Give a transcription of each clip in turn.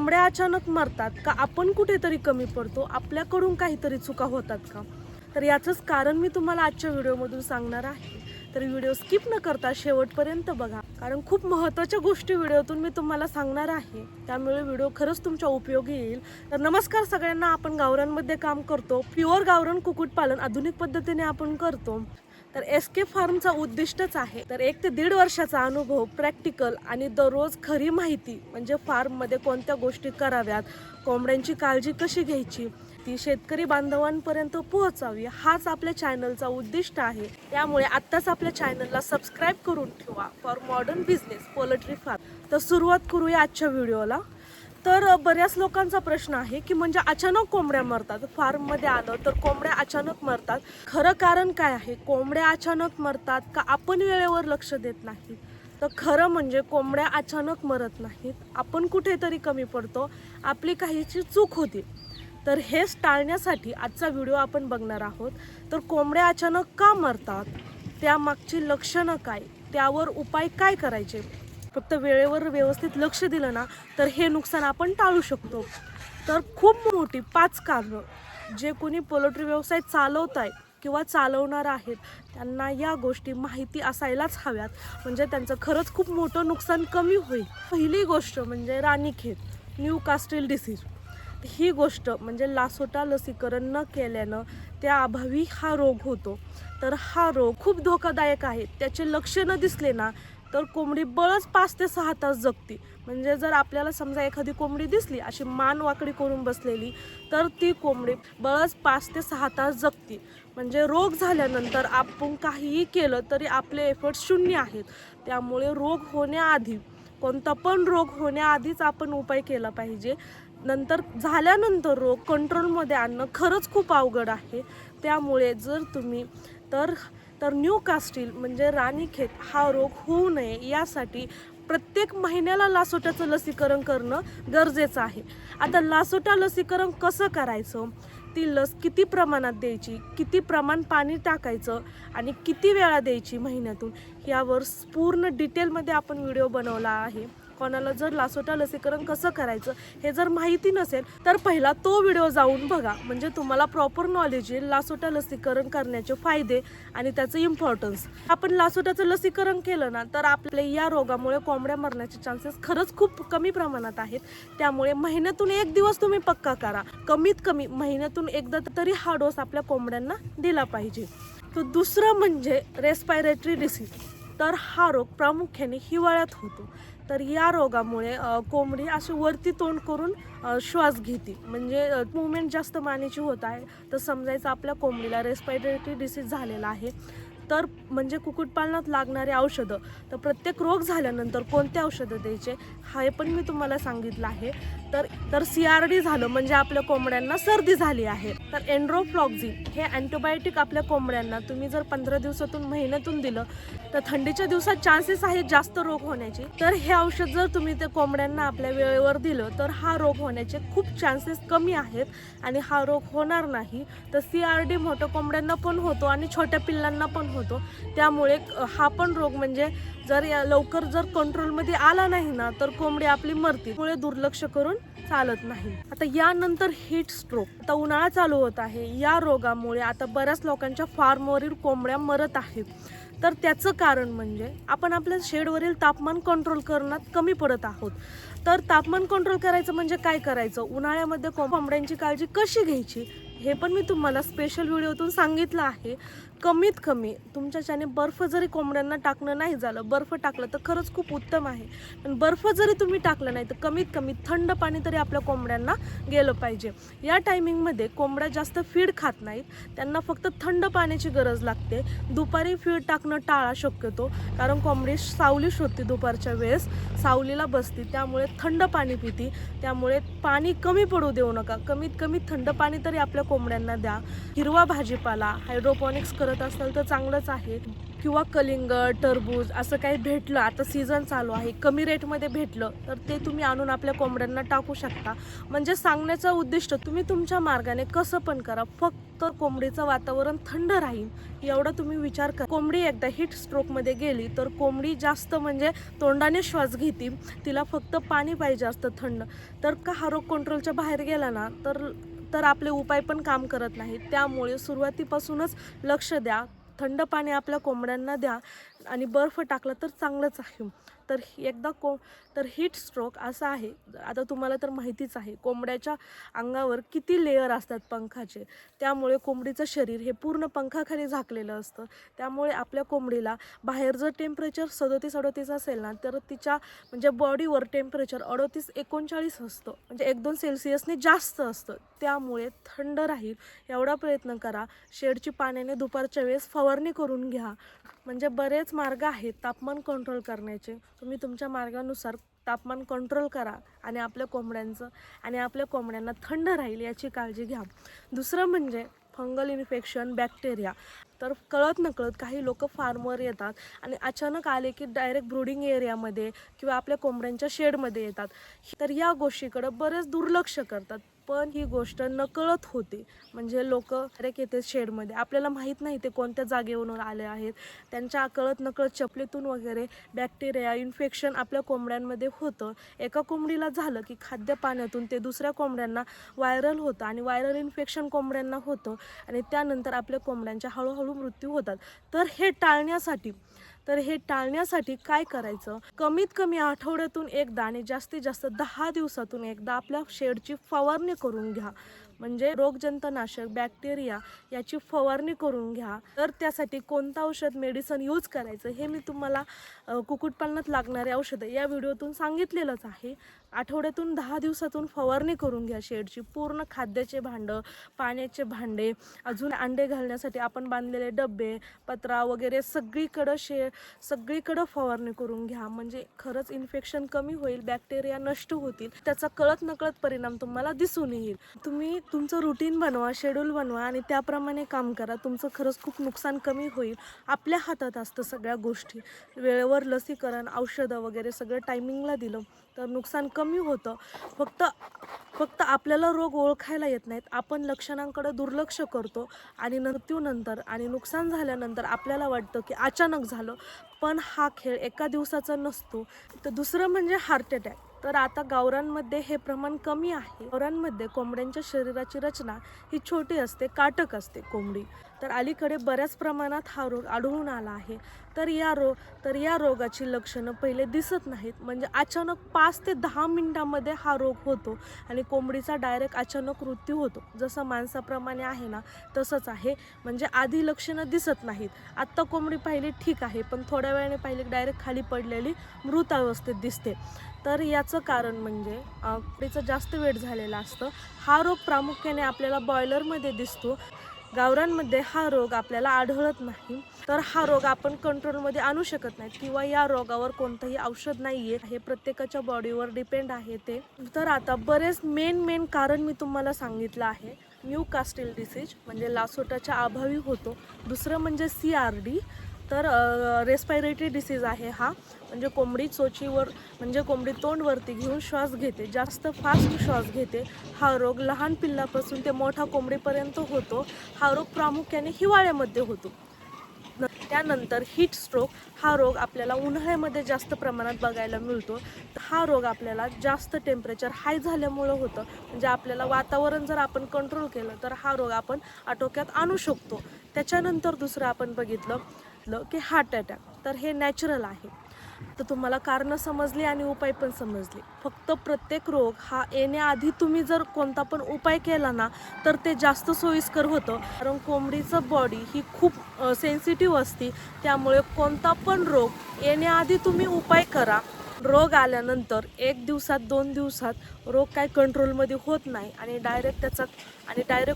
कोंबड्या अचानक मरतात का आपण कुठेतरी कमी पडतो, आपल्याकडून काहीतरी चुका होतात का? तर याचंच कारण मी तुम्हाला आजच्या व्हिडिओमधून सांगणार आहे. तर व्हिडिओ स्किप न करता शेवटपर्यंत बघा, कारण खूप महत्त्वाच्या गोष्टी व्हिडिओतून मी तुम्हाला सांगणार आहे. त्यामुळे व्हिडिओ खरंच तुमच्या उपयोगी येईल. तर नमस्कार सगळ्यांना. आपण गावरांमध्ये काम करतो. प्युअर गावरान कुक्कुटपालन आधुनिक पद्धतीने आपण करतो. तर एसके फार्मचा उद्दिष्टच आहे तर 1 ते 1.5 वर्षाचा अनुभव, प्रॅक्टिकल आणि दररोज खरी माहिती, म्हणजे फार्ममध्ये कोणत्या गोष्टी कराव्यात, कोंबड्यांची काळजी कशी घ्यायची, ती शेतकरी बांधवांपर्यंत पोहोचावी, हाच आपल्या चॅनलचा उद्दिष्ट आहे. त्यामुळे आत्ताच आपल्या चॅनलला सबस्क्राईब करून ठेवा for modern business poultry farm. तर सुरुवात करूया आजच्या व्हिडिओला. तर बऱ्याच लोकांचा प्रश्न आहे की म्हणजे अचानक कोंबड्या मरतात, फार्ममध्ये आलं तर कोंबड्या अचानक मरतात. खरं कारण काय आहे? कोंबड्या अचानक मरतात का आपण वेळेवर लक्ष देत नाही? तर खरं म्हणजे कोंबड्या अचानक मरत नाहीत, आपण कुठेतरी कमी पडतो, आपली काहीची चूक होती. तर हेच टाळण्यासाठी आजचा व्हिडिओ आपण बघणार आहोत. तर कोंबड्या अचानक का मरतात, त्यामागची लक्षणं काय, त्यावर उपाय काय करायचे? फक्त वेळेवर व्यवस्थित लक्ष दिलं ना तर हे नुकसान आपण टाळू शकतो. तर खूप मोठी 5 कारणं जे कोणी पोल्ट्री व्यवसाय चालवत आहे किंवा चालवणार आहेत त्यांना या गोष्टी माहिती असायलाच हव्यात, म्हणजे त्यांचं खरंच खूप मोठं नुकसान कमी होईल. पहिली गोष्ट म्हणजे राणीखेत, न्यूकास्ट्रेल डिसीज. ही गोष्ट म्हणजे लासोटा लसीकरण न केल्यानं त्या अभावी हा रोग होतो. तर हा रोग खूप धोकादायक आहे. त्याचे लक्षणं दिसले ना तर कोंबडी बळच 5 ते 6 तास जगते. म्हणजे जर आपल्याला समजा एखादी कोंबडी दिसली अशी मान वाकडी करून बसलेली, तर ती कोंबडी बळच 5 ते 6 तास जगते. म्हणजे रोग झाल्यानंतर आपण काहीही केलं तरी आपले एफर्ट्स शून्य आहेत. त्यामुळे रोग होण्याआधी, कोणता पण रोग होण्याआधीच आपण उपाय केला पाहिजे. नंतर झाल्यानंतर रोग कंट्रोलमध्ये आणणं खरंच खूप अवघड आहे. त्यामुळे जर तुम्ही तर न्यूकास्ट्रेल म्हणजे राणीखेत हा रोग होऊ नये यासाठी प्रत्येक महिन्याला लासोट्याचं लसीकरण करणं गरजेचं आहे. आता लासोटा लसीकरण कसं करायचं, ती लस किती प्रमाणात द्यायची, किती प्रमाण पाणी टाकायचं आणि किती वेळा द्यायची महिन्यातून, यावर पूर्ण डिटेलमध्ये आपण व्हिडिओ बनवला आहे. कोणाला जर लासोटा लसीकरण कसं करायचं हे जर माहिती नसेल तर पहिला तो व्हिडिओ जाऊन बघा, म्हणजे तुम्हाला प्रॉपर नॉलेज येईल लासोटा लसीकरण करण्याचे फायदे आणि त्याचं इम्पॉर्टन्स. आपण लासोटाचं लसीकरण केलं ना तर आपल्या या रोगामुळे कोंबड्या मरण्याचे चान्सेस खरंच खूप कमी प्रमाणात आहेत. त्यामुळे महिन्यातून 1 दिवस तुम्ही पक्का करा, कमीत कमी महिन्यातून एकदा तरी हा डोस आपल्या कोंबड्यांना दिला पाहिजे. तर दुसरं म्हणजे रेस्पायरेटरी डिसीज. तर हा रोग प्रामुख्याने हिवाळ्यात होतो. तर या रोगामुळे कोंबडी अशी वरती तोंड करून श्वास घेते, म्हणजे मुवमेंट जास्त मानेची होत आहे, तर समजायचं आपल्या कोंबडीला रेस्पायरेटरी डिसीज झालेला आहे. तर म्हणजे कुक्कुटपालनात लागणारे औषधं, तर प्रत्येक रोग झाल्यानंतर कोणते औषधं द्यायचे हे पण मी तुम्हाला सांगितलं आहे. तर CRD झालं म्हणजे आपल्या कोंबड्यांना सर्दी झाली आहे, तर एन्ड्रोफ्लॉक्झिन हे अँटीबायोटिक आपल्या कोंबड्यांना तुम्ही जर 15 दिवसातून महिन्यातून दिलं तर थंडीच्या दिवसात चान्सेस आहेत जास्त रोग होण्याचे. तर हे औषध जर तुम्ही त्या कोंबड्यांना आपल्या वेळेवर दिलं तर हा रोग होण्याचे खूप चान्सेस कमी आहेत आणि हा रोग होणार नाही. तर CRD मोठ्या कोंबड्यांना पण होतो आणि छोट्या पिल्लांना पण होतो. त्यामुळे हा पण रोग म्हणजे जर लवकर जर कंट्रोलमध्ये आला नाही ना तर कोंबडी आपली मरते. त्यामुळे दुर्लक्ष करून चालत नाही. आता यानंतर हीट स्ट्रोक. आता उन्हाळा चालू होत आहे, या रोगामुळे आता बऱ्याच लोकांच्या फार्मवरील कोंबड्या मरत आहेत. तर त्याचं कारण म्हणजे आपण आपल्या शेडवरील तापमान कंट्रोल करण्यात कमी पडत आहोत. तर तापमान कंट्रोल करायचं म्हणजे काय करायचं, उन्हाळ्यामध्ये कोंबड्यांची काळजी कशी घ्यायची हे पण मी तुम्हाला स्पेशल व्हिडिओतून सांगितलं आहे. कमीत कमी तुमच्याच्याने बर्फ जरी कोंबड्यांना टाकणं नाही झालं, बर्फ टाकलं तर खरंच खूप उत्तम आहे, पण बर्फ जरी तुम्ही टाकलं नाही तर कमीत कमी थंड पाणी तरी आपल्या कोंबड्यांना गेलं पाहिजे. या टायमिंगमध्ये कोंबड्या जास्त फीड खात नाहीत, त्यांना फक्त थंड पाण्याची गरज लागते. दुपारी फीड टाकणं टाळा शक्यतो, कारण कोंबडी सावली शोधते दुपारच्या वेळेस, सावलीला बसते, त्यामुळे थंड पाणी पिते. त्यामुळे पाणी कमी पडू देऊ नका, कमीत कमी थंड पाणी तरी आपल्या कोंबड्यांना द्या. हिरवा भाजीपाला, हायड्रोपॉनिक्स करत करत असाल तर चांगलंच आहे, किंवा कलिंगड, टरबूज असं काही भेटलं, आता सीझन चालू आहे, कमी रेटमध्ये भेटलं तर ते तुम्ही आणून आपल्या कोंबड्यांना टाकू शकता. म्हणजे सांगण्याचं उद्दिष्ट, तुम्ही तुमच्या मार्गाने कसं पण करा, फक्त कोंबडीचं वातावरण थंड राहील एवढा तुम्ही विचार करा. कोंबडी एकदा हीट स्ट्रोकमध्ये गेली तर कोंबडी जास्त म्हणजे तोंडाने श्वास घेते, तिला फक्त पाणी पाहिजे असतं थंड. तर का हा रोग कंट्रोलच्या बाहेर गेला ना तर आपले उपाय पण काम करत नाहीत. त्यामुळे सुरुवातीपासूनच लक्ष द्या, थंड पाणी आपल्या कोंबड्यांना द्या आणि बर्फ टाकला तर चांगलंच आहे. तर तर हीट स्ट्रोक असा आहे, आता तुम्हाला तर माहितीच आहे कोंबड्याच्या अंगावर किती लेयर असतात पंखाचे, त्यामुळे कोंबडीचं शरीर हे पूर्ण पंखाखाली झाकलेलं असतं. त्यामुळे आपल्या कोंबडीला बाहेर जर टेम्परेचर 37-38 असेल ना तर तिच्या म्हणजे बॉडीवर टेम्परेचर 38-39 असतं, म्हणजे 1-2 सेल्सिअसने जास्त असतं. त्यामुळे थंड राहील एवढा प्रयत्न करा. शेडची पाण्याने दुपारच्या वेळेस फवारणी करून घ्या. म्हणजे बरेच मार्ग आहेत तापमान कंट्रोल करण्याचे. तुम्ही तुमच्या मार्गानुसार तापमान कंट्रोल करा आणि आपल्या कोंबड्यांना थंड राहील याची काळजी घ्या. दुसरं म्हणजे फंगल इन्फेक्शन, बॅक्टेरिया. तर कळत नकळत काही लोक फार्मवर येतात आणि अचानक आले की डायरेक्ट ब्रूडिंग एरियामध्ये किंवा आपल्या कोंबड्यांच्या शेडमध्ये येतात. तर या गोष्टीकडे बरेच दुर्लक्ष करतात, पण ही गोष्ट नकळत होते. म्हणजे लोक डायरेक्ट येते शेडमध्ये, आपल्याला माहीत नाही ते कोणत्या जागेवरून आले आहेत, त्यांच्या कळत नकळत चपलीतून वगैरे बॅक्टेरिया इन्फेक्शन आपल्या कोंबड्यांमध्ये होतं. एका कोंबडीला झालं की खाद्य पाण्यातून ते दुसऱ्या कोंबड्यांना व्हायरल होतं आणि व्हायरल इन्फेक्शन कोंबड्यांना होतं आणि त्यानंतर आपल्या कोंबड्यांच्या हळूहळू मृत्यू होतात. तर हे टाळण्यासाठी काय करायचं, कमीत कमी आठवड्यातून एकदा आणि जास्तीत जास्त 10 दिवसातून एकदा आपल्या शेडची फवारणी करून घ्या. म्हणजे रोगजंतनाशक, बॅक्टेरिया याची फवारणी करून घ्या. तर त्यासाठी कोणतं औषध, मेडिसिन यूज करायचं हे मी तुम्हाला कुक्कुटपालनात लागणारे औषधं या व्हिडिओतून सांगितलेलंच आहे. आठवड्यातून 10 दिवसातून फवारणी करून घ्या शेडची. पूर्ण खाद्याचे भांडं, पाण्याचे भांडे, अजून अंडे घालण्यासाठी आपण बांधलेले डबे, पत्रा वगैरे सगळीकडं फवारणी करून घ्या. म्हणजे खरंच इन्फेक्शन कमी होईल, बॅक्टेरिया नष्ट होतील, त्याचा कळत नकळत परिणाम तुम्हाला दिसून येईल. तुम्ही तुमचं रुटीन बनवा, शेड्यूल बनवा आणि त्याप्रमाणे काम करा. तुमचं खरंच खूप नुकसान कमी होईल. आपल्या हातात असतं सगळ्या गोष्टी. वेळेवर लसीकरण, औषधं वगैरे सगळं टायमिंगला दिलं तर नुकसान कमी होतं. फक्त आपल्याला रोग ओळखायला येत नाहीत, आपण लक्षणांकडे दुर्लक्ष करतो आणि मृत्यूनंतर आणि नुकसान झाल्यानंतर आपल्याला वाटतं की अचानक झालं, पण हा खेळ एका दिवसाचा नसतो. तर दुसरं म्हणजे हार्ट अटॅक. तर आता गावरांमध्ये हे प्रमाण कमी आहे. गावरांमध्ये कोंबड्यांच्या शरीराची रचना ही छोटी असते, काटक असते कोंबडी. तर अलीकडे बऱ्याच प्रमाणात हा रोग आढळून आला आहे. तर या रोगाची लक्षणं पहिले दिसत नाहीत, म्हणजे अचानक 5 ते 10 मिनिटांमध्ये हा रोग होतो आणि कोंबडीचा डायरेक्ट अचानक मृत्यू होतो. जसं माणसाप्रमाणे आहे ना तसंच आहे. म्हणजे आधी लक्षणं दिसत नाहीत. आत्ता कोंबडी पाहिली ठीक आहे, पण थोड्या वेळाने पाहिली डायरेक्ट खाली पडलेली मृत अवस्थेत दिसते. तर याचं कारण म्हणजे कोंबडीचं जास्त वेट झालेलं असतं. हा रोग प्रामुख्याने आपल्याला बॉयलरमध्ये दिसतो. गावरांमध्ये हा रोग आपल्याला आढळत नाही. तर हा रोग आपण कंट्रोलमध्ये आणू शकत नाही किंवा या रोगावर कोणतंही औषध नाही आहे. हे प्रत्येकाच्या बॉडीवर डिपेंड आहे ते. तर आता बरेच मेन कारण मी तुम्हाला सांगितलं आहे. न्यूकास्टल डिसीज म्हणजे लासोटाच्या अभावी होतो. दुसरं म्हणजे CRD, तर रेस्पिरेटरी डिसीज आहे हा. म्हणजे कोंबडी चोचीवर म्हणजे कोंबडी तोंड वरती घेऊन श्वास घेते, जास्त फास्ट श्वास घेते. हा रोग लहान पिल्लापासून ते मोठा कोंबडीपर्यंत होतो. हा रोग प्रामुख्याने हिवाळ्यामध्ये होतो. त्यानंतर हीट स्ट्रोक, हा रोग आपल्याला उन्हाळ्यामध्ये जास्त प्रमाणात बघायला मिळतो. हा रोग आपल्याला जास्त टेम्परेचर हाय झाल्यामुळं होतं. म्हणजे आपल्याला वातावरण जर आपण कंट्रोल केलं तर हा रोग आपण आटोक्यात आणू शकतो. त्याच्यानंतर दुसरं आपण बघितलं की हार्ट अटॅक. तर हे नॅचरल आहे. तर तुम्हाला कारणं समजली आणि उपाय पण समजले. फक्त प्रत्येक रोग हा येण्याआधी तुम्ही जर कोणता पण उपाय केला ना तर ते जास्त सोयीस्कर होतं. कारण कोंबडीचं बॉडी ही खूप सेन्सिटिव्ह असते. त्यामुळे कोणता पण रोग येण्याआधी तुम्ही उपाय करा. रोग आल्यानंतर 1 दिवसात 2 दिवसात रोग काय कंट्रोलमध्ये होत नाही आणि डायरेक्ट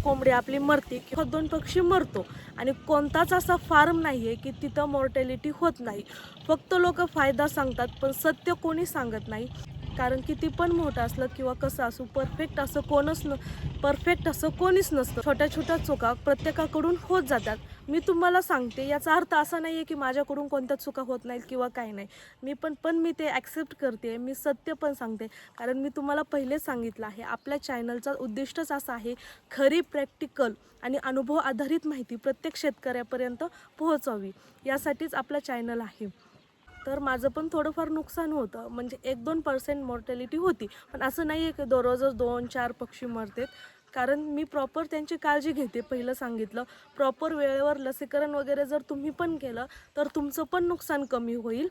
कोंबडी आपली मरते किंवा 2 पक्षी मरतो. आणि कोणताच असा फार्म नाही आहे की तिथं मॉर्टॅलिटी होत नाही. फक्त लोक फायदा सांगतात, पण सत्य कोणी सांगत नाही. कारण किती पण मोठं असलं किंवा कसं असो, परफेक्ट असं कोणीच नसतं. छोट्या छोट्या चुका प्रत्येकाकडून होत जातात. मी तुम्हाला सांगते, याचा अर्थ असा नाही आहे की माझ्याकडून कोणत्या चुका होत नाहीत किंवा काही नाही. मी ते ॲक्सेप्ट करते, मी सत्य पण सांगते. कारण मी तुम्हाला पहिलेच सांगितलं आहे, आपल्या चॅनलचा उद्दिष्टच असं आहे, खरी प्रॅक्टिकल आणि अनुभव आधारित माहिती प्रत्येक शेतकऱ्यापर्यंत पोहोचवावी, यासाठीच आपला चॅनल आहे. तर माझं पण थोडंफार नुकसान होतं, म्हणजे 1-2% मॉर्टॅलिटी होती. पण असं नाही आहे की दररोजच 2-4 पक्षी मरतात. कारण मी प्रॉपर त्यांची काळजी घेते. पहिलं सांगितलं, प्रॉपर वेळेवर लसीकरण वगैरे जर तुम्ही पण केलं तर तुमचं पण नुकसान कमी होईल.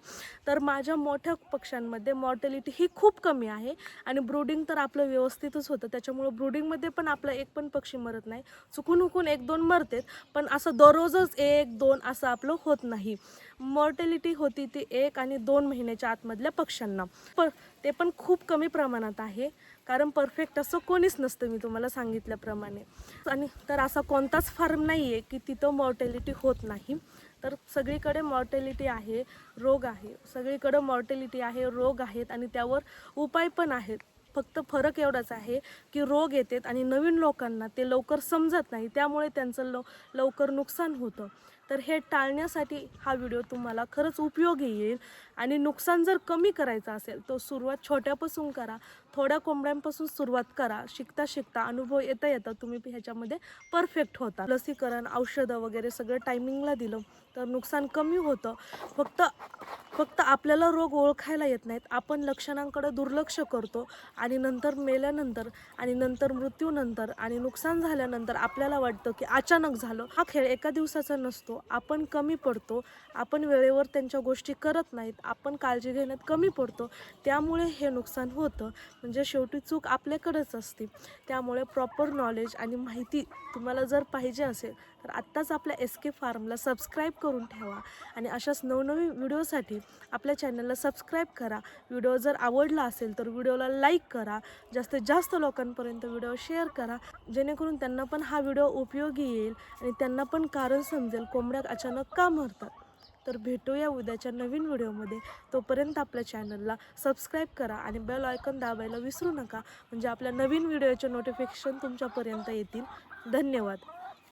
तर माझ्या मोठ्या पक्ष्यांमध्ये मॉर्टॅलिटी ही खूप कमी आहे आणि ब्रूडिंग तर आपलं व्यवस्थितच होतं. त्याच्यामुळं ब्रूडिंगमध्ये पण आपला एक पण पक्षी मरत नाही. चुकून 1-2 मरतात, पण असं दररोजच 1-2 असं आपलं होत नाही. मॉर्टॅलिटी होती ती 1 आणि 2 महिन्याच्या आतमधल्या पक्ष्यांना, पण ते पण खूप कमी प्रमाणात आहे. कारण परफेक्ट असं कोणीच नसतं, मी तुम्हाला सांगितल्याप्रमाणे. आणि तर असा कोणताच फार्म नाही आहे की तिथं मॉर्टॅलिटी होत नाही. तर सगळीकडे मॉर्टॅलिटी आहे, रोग आहे. सगळीकडं मॉर्टॅलिटी आहे, रोग आहेत आणि त्यावर उपाय पण आहेत. फक्त फरक एवढाच आहे की रोग येतात आणि नवीन लोकांना ते लवकर समजत नाही, त्यामुळे त्यांचं लवकर नुकसान होतं. तर हे टाळण्यासाठी हा व्हिडिओ तुम्हाला खरंच उपयोगी येईल. आणि नुकसान जर कमी करायचं असेल तर सुरुवात छोट्यापासून करा. थोड्या कोंबड्यांपासून सुरुवात करा. शिकता शिकता, अनुभव येता येता तुम्ही ह्याच्यामध्ये परफेक्ट होता. लसीकरण, औषधं वगैरे सगळं टायमिंगला दिलं तर नुकसान कमी होतं. फक्त आपल्याला रोग ओळखायला येत नाहीत. आपण लक्षणांकडे दुर्लक्ष करतो आणि नंतर मेल्यानंतर आणि नंतर मृत्यूनंतर आणि नुकसान झाल्यानंतर आपल्याला वाटतं की अचानक झालं. हा खेळ एका दिवसाचा नसतो. आपण कमी पडतो, आपण वेळेवर त्यांच्या गोष्टी करत नाहीत, आपण काळजी घेण्यात कमी पडतो, त्यामुळे हे नुकसान होतं. म्हणजे शेवटी चूक आपल्याकडेच असते. त्यामुळे प्रॉपर नॉलेज आणि माहिती तुम्हाला जर पाहिजे असेल तर आत्ताच आपल्या SK फार्मला सबस्क्राईब करून ठेवा आणि अशाच नवनवीन व्हिडिओसाठी आपल्या चॅनलला सबस्क्राईब करा. व्हिडिओ जर आवडला असेल तर व्हिडिओला लाईक करा. जास्तीत जास्त लोकांपर्यंत व्हिडिओ शेअर करा, जेणेकरून त्यांना पण हा व्हिडिओ उपयोगी येईल आणि त्यांना पण कारण समजेल कोंबड्या अचानक का मरतात. तर भेटूया उद्याच्या नवीन व्हिडिओमध्ये. तोपर्यंत आपल्या चॅनलला सबस्क्राईब करा आणि बेल आयकॉन दाबायला विसरू नका, म्हणजे आपल्या नवीन व्हिडिओचे नोटिफिकेशन तुमच्यापर्यंत येतील. धन्यवाद.